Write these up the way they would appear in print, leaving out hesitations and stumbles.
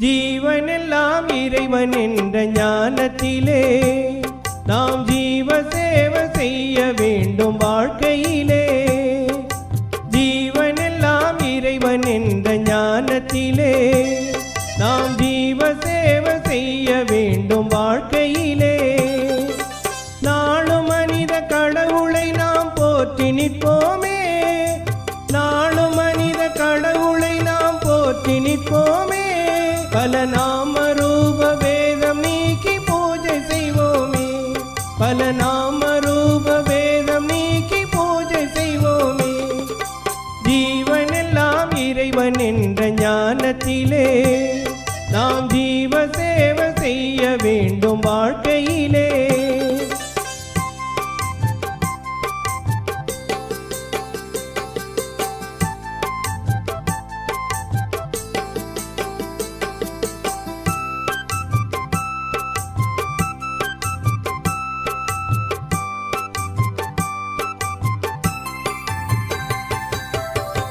ஜீவனெல்லாம் இறைவன் என்ற ஞானத்திலே நாம் ஜீவ சேவை செய்ய வேண்டும் வாழ்க்கையிலே. ஜீவனெல்லாம் இறைவன் என்ற ஞானத்திலே நாம் ஜீவ சேவை செய்ய வேண்டும் வாழ்க்கையிலே. நாளும் மனித கடவுளை நாம் போற்றி நிற்போமே, நாளும் மனித கடவுளை நாம் போற்றி நிற்போமே. பல நாம ரூப வேதம் நீக்கி பூஜை செய்வோமே, பல நாம ரூப வேதம் நீக்கி பூஜை செய்வோமே. ஜீவனெல்லாம் இறைவன் என்ற ஞானத்திலே நாம் ஜீவ சேவை செய்ய வேண்டும் வாழ்க்கையிலே.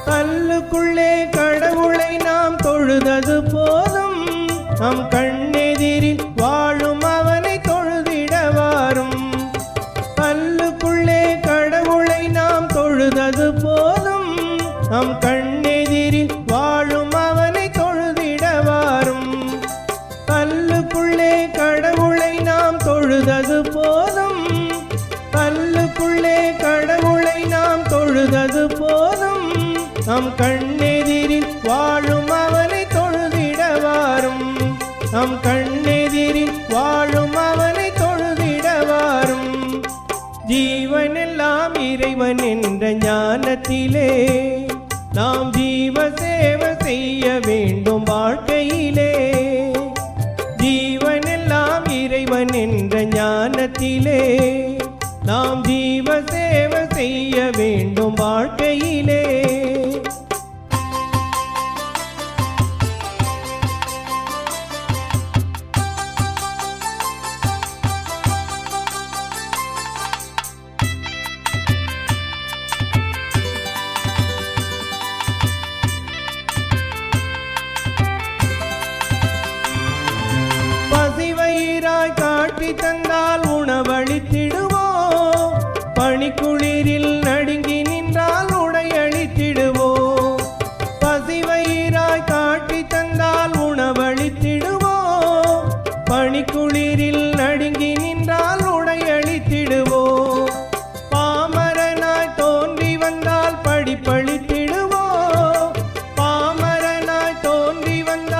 கல்லுக்குள்ளே கடவுளை நாம் தொழுதது போதும், நம் கண்ணெதிரில் வாழும் அவனை தொழுதிட வாரும். கல்லுக்குள்ளே கடவுளை நாம் தொழுதது போதும், நம் கண்ணெதிரில் வாழும் அவனை தொழுதிட வாரும். கல்லுக்குள்ளே கடவுளை நாம் தொழுதது போதும், கல்லுக்குள்ளே கடவுளை நாம் தொழுதது போதும், நம் கண்ணெதிரில் வாழும் அவனை தொழுதிட வாரும். நம் கண்ணெதிரில் வாழும் அவனை தொழுதிட வாரும். ஜீவனெல்லாம் இறைவன் என்ற ஞானத்திலே நாம் ஜீவ சேவை செய்ய வேண்டும் வாழ்க்கையிலே. ஜீவனெல்லாம் இறைவன் என்ற ஞானத்திலே நாம் ஜீவ சேவை செய்ய வேண்டும் வாழ்க்கையிலே. பசிவயிறாய் காட்டி தந்தால் உணவளித்திடுவோம், பனிக்குளிரில் நடுங்கி நின்றால் உடையளித்திடுவோம். பசிவயிறாய் காட்டி தந்தால் உணவளித்திடுவோம், பனிக்குளிரில் நடுங்கி நின்றால் உடையளித்திடுவோம். பாமரனாய் தோன்றி வந்தால் படிப்பளித்திடுவோம், பாமரனாய் தோன்றி வந்தால்